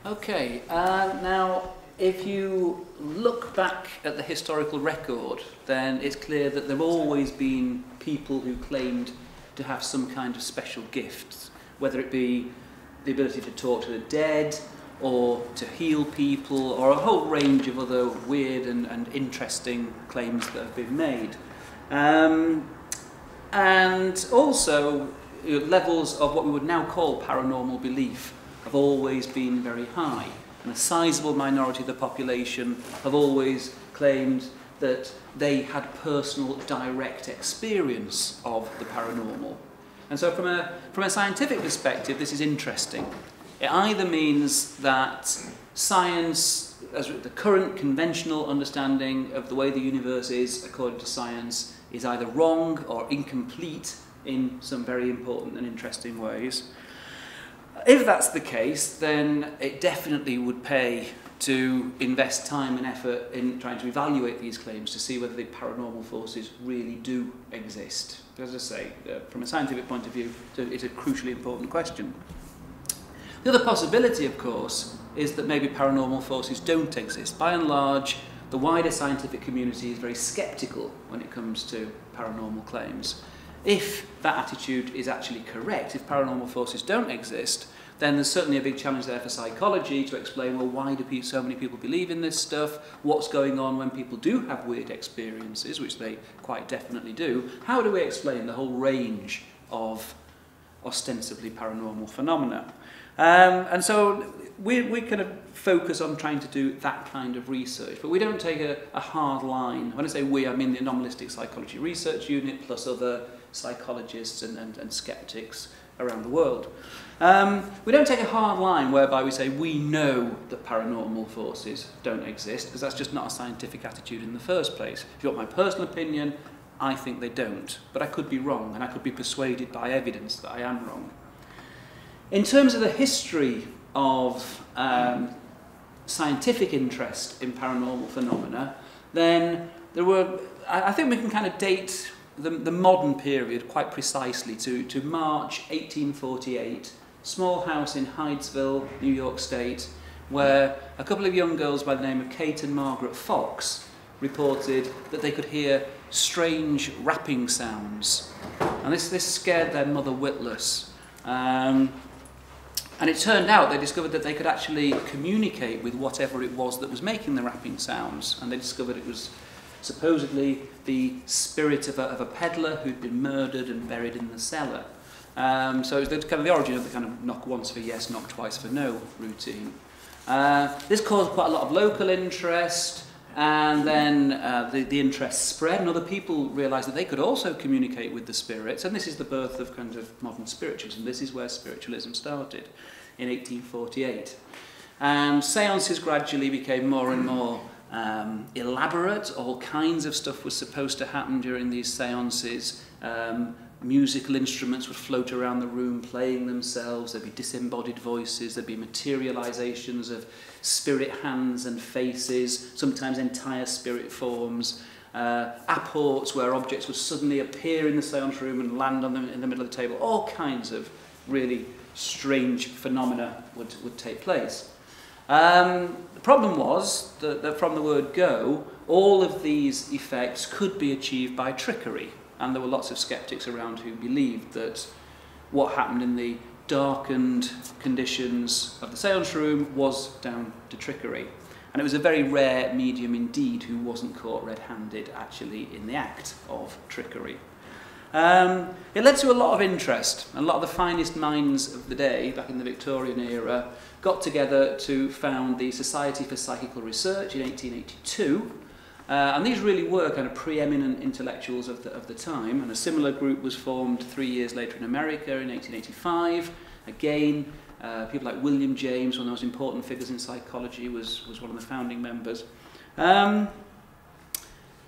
Okay, now if you look back at the historical record, then it's clear that there have always been people who claimed to have some kind of special gifts, whether it be the ability to talk to the dead, or to heal people, or a whole range of other weird and interesting claims that have been made. And also, levels of what we would now call paranormal belief have always been very high, and a sizable minority of the population have always claimed that they had personal direct experience of the paranormal. And so from a scientific perspective, this is interesting. It either means that science, as the current conventional understanding of the way the universe is according to science, is either wrong or incomplete in some very important and interesting ways. If that's the case, then it definitely would pay to invest time and effort in trying to evaluate these claims to see whether the paranormal forces really do exist. As I say, from a scientific point of view, it's a crucially important question. The other possibility, of course, is that maybe paranormal forces don't exist. By and large, the wider scientific community is very sceptical when it comes to paranormal claims. If that attitude is actually correct, if paranormal forces don't exist, then there's certainly a big challenge there for psychology to explain, well, why do so many people believe in this stuff? What's going on when people do have weird experiences, which they quite definitely do? How do we explain the whole range of ostensibly paranormal phenomena? And so we kind of focus on trying to do that kind of research, but we don't take a hard line. When I say we, I mean the Anomalistic Psychology Research Unit plus other psychologists and skeptics around the world. We don't take a hard line whereby we say we know that paranormal forces don't exist, because that's just not a scientific attitude in the first place. If you want my personal opinion, I think they don't, but I could be wrong, and I could be persuaded by evidence that I am wrong. In terms of the history of scientific interest in paranormal phenomena, then I think we can kind of date the modern period quite precisely to March 1848, small house in Hydesville, New York State, where a couple of young girls by the name of Kate and Margaret Fox reported that they could hear strange rapping sounds. And this scared their mother witless. And it turned out they discovered that they could actually communicate with whatever it was that was making the rapping sounds. And they discovered it was supposedly the spirit of a peddler who'd been murdered and buried in the cellar. So it was kind of the origin of the kind of knock once for yes, knock twice for no routine. This caused quite a lot of local interest, and then the interest spread, and other people realised that they could also communicate with the spirits, and this is the birth of kind of modern spiritualism. This is where spiritualism started in 1848. And seances gradually became more and more elaborate. All kinds of stuff was supposed to happen during these seances. Musical instruments would float around the room playing themselves. There'd be disembodied voices. There'd be materializations of spirit hands and faces, sometimes entire spirit forms. Apports where objects would suddenly appear in the seance room and land on them in the middle of the table. All kinds of really strange phenomena would take place. The problem was that from the word go, all of these effects could be achieved by trickery. And there were lots of skeptics around who believed that what happened in the darkened conditions of the seance room was down to trickery. And it was a very rare medium indeed who wasn't caught red-handed actually in the act of trickery. It led to a lot of interest, and a lot of the finest minds of the day, back in the Victorian era, got together to found the Society for Psychical Research in 1882. And these really were kind of preeminent intellectuals of the time, and a similar group was formed 3 years later in America in 1885. Again, people like William James, one of the most important figures in psychology, was one of the founding members.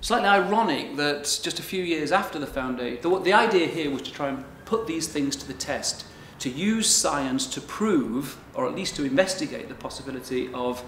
Slightly ironic that just a few years after the foundation, the idea here was to try and put these things to the test, to use science to prove, or at least to investigate, the possibility of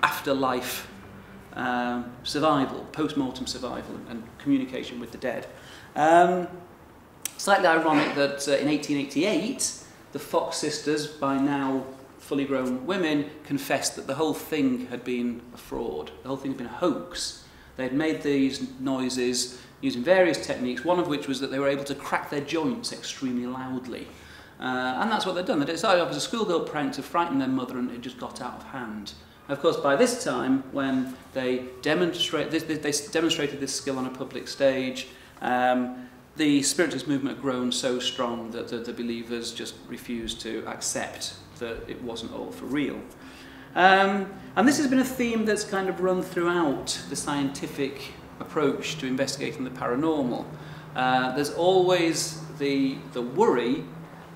afterlife survival, post-mortem survival, and communication with the dead. Slightly ironic that in 1888, the Fox sisters, by now fully grown women confessed that the whole thing had been a fraud. The whole thing had been a hoax. They had made these noises using various techniques, one of which was that they were able to crack their joints extremely loudly. And that's what they'd done. They decided it was a schoolgirl prank to frighten their mother, and it just got out of hand. Of course, by this time, when they demonstrated this skill on a public stage, the Spiritist movement had grown so strong that the believers just refused to accept that it wasn't all for real. And this has been a theme that's kind of run throughout the scientific approach to investigating the paranormal. There's always the worry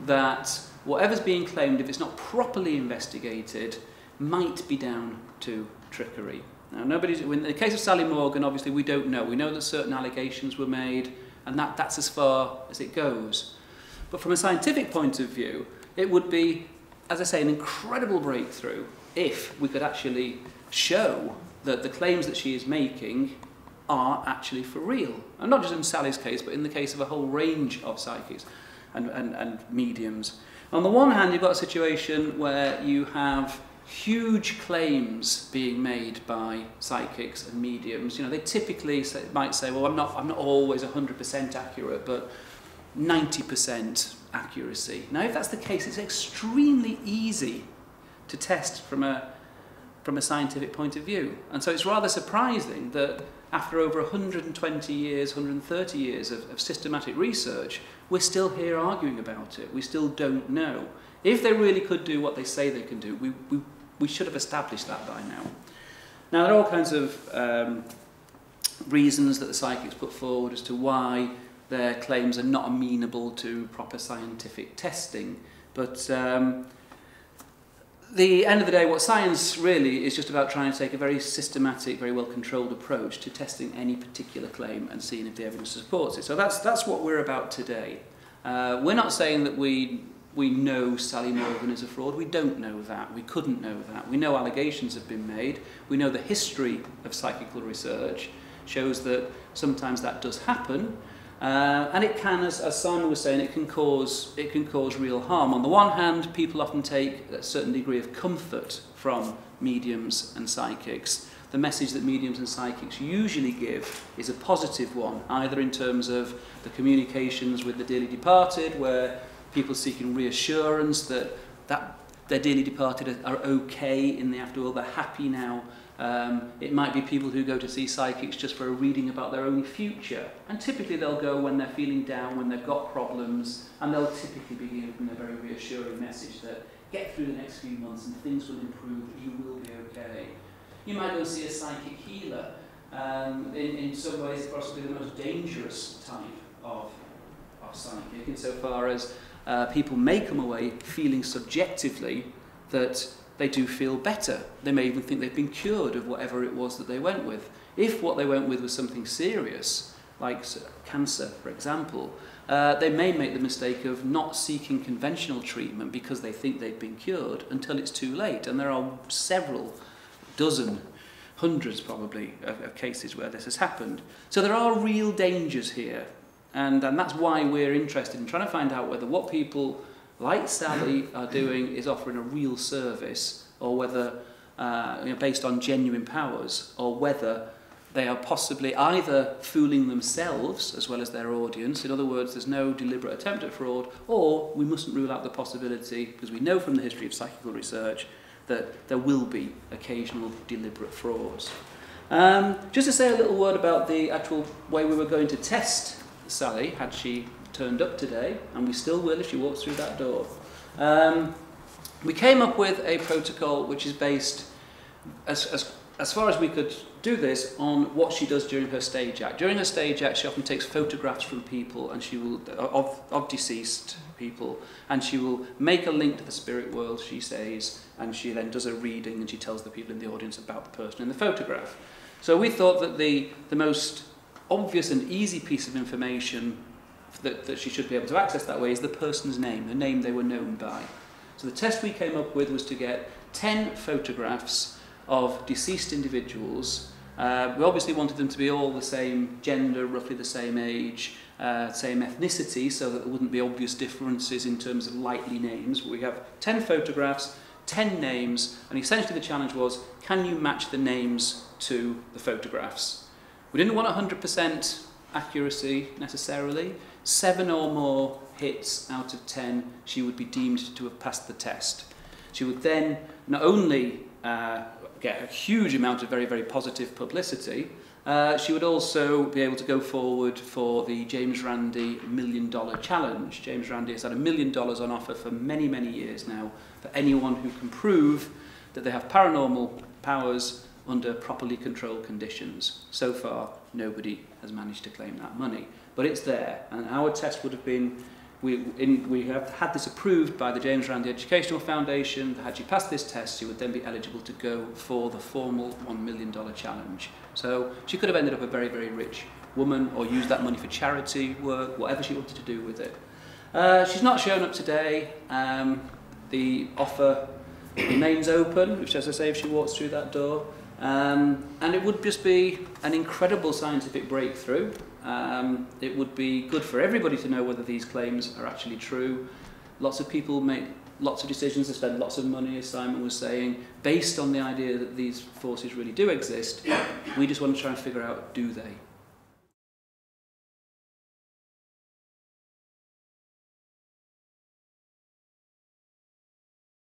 that whatever's being claimed, if it's not properly investigated, might be down to trickery. Now, in the case of Sally Morgan, obviously we don't know. We know that certain allegations were made, and that's as far as it goes. But from a scientific point of view, it would be, as I say, an incredible breakthrough if we could actually show that the claims that she is making are actually for real. And not just in Sally's case, but in the case of a whole range of psychics and mediums. On the one hand, you've got a situation where you have huge claims being made by psychics and mediums. You know, they typically might say, well, I'm not always 100% accurate, but 90% accuracy. Now, if that's the case, it's extremely easy to test from a scientific point of view. And so it's rather surprising that after over 120 years, 130 years of systematic research, we're still here arguing about it. We still don't know. If they really could do what they say they can do, we should have established that by now. Now, there are all kinds of reasons that the psychics put forward as to why their claims are not amenable to proper scientific testing. But the end of the day, what science really is just about trying to take a very systematic, very well-controlled approach to testing any particular claim and seeing if the evidence supports it. So that's what we're about today. We're not saying that we know Sally Morgan is a fraud. We don't know that. We couldn't know that. We know allegations have been made. We know the history of psychical research shows that sometimes that does happen. And it can, as Simon was saying, it can cause real harm. On the one hand, people often take a certain degree of comfort from mediums and psychics. The message that mediums and psychics usually give is a positive one, either in terms of the communications with the dearly departed, where people seeking reassurance that their dearly departed are okay in the afterworld, they're happy now. It might be people who go to see psychics just for a reading about their own future. And typically they'll go when they're feeling down, when they've got problems, and they'll typically be given a very reassuring message that get through the next few months and things will improve, you will be okay. You might go see a psychic healer. In some ways, possibly the most dangerous type of psychic, insofar as people may come away feeling subjectively that they do feel better. They may even think they've been cured of whatever it was that they went with. If what they went with was something serious, like cancer, for example, they may make the mistake of not seeking conventional treatment because they think they've been cured until it's too late. And there are several dozen, hundreds probably, of cases where this has happened. So there are real dangers here. And that's why we're interested in trying to find out whether what people like Sally are doing is offering a real service, or whether, based on genuine powers, or whether they are possibly either fooling themselves as well as their audience. In other words, there's no deliberate attempt at fraud, or we mustn't rule out the possibility, because we know from the history of psychical research that there will be occasional deliberate frauds. Just to say a little word about the actual way we were going to test Sally, had she turned up today, and we still will if she walks through that door. We came up with a protocol which is based, as far as we could do this, on what she does during her stage act. During her stage act, she often takes photographs from people, and she will of deceased people, and she will make a link to the spirit world, she says, and she then does a reading, and she tells the people in the audience about the person in the photograph. So we thought that the most obvious and easy piece of information that she should be able to access that way is the person's name, the name they were known by. So the test we came up with was to get 10 photographs of deceased individuals. We obviously wanted them to be all the same gender, roughly the same age, same ethnicity, so that there wouldn't be obvious differences in terms of likely names. But we have 10 photographs 10 names, and essentially the challenge was, can you match the names to the photographs? We didn't want 100% accuracy necessarily. 7 or more hits out of 10, she would be deemed to have passed the test. She would then not only get a huge amount of very, very positive publicity, she would also be able to go forward for the James Randi $1 Million Challenge. James Randi has had $1 million on offer for many, many years now for anyone who can prove that they have paranormal powers under properly controlled conditions. So far, nobody has managed to claim that money. But it's there, and our test would have been, we have had this approved by the James Randi Educational Foundation. Had she passed this test, she would then be eligible to go for the formal $1 Million Challenge. So she could have ended up a very, very rich woman, or used that money for charity work, whatever she wanted to do with it. She's not shown up today. The offer remains open, which, as I say, if she walks through that door. And it would just be an incredible scientific breakthrough. It would be good for everybody to know whether these claims are actually true. Lots of people make lots of decisions, they spend lots of money, as Simon was saying, based on the idea that these forces really do exist. We just want to try and figure out, do they?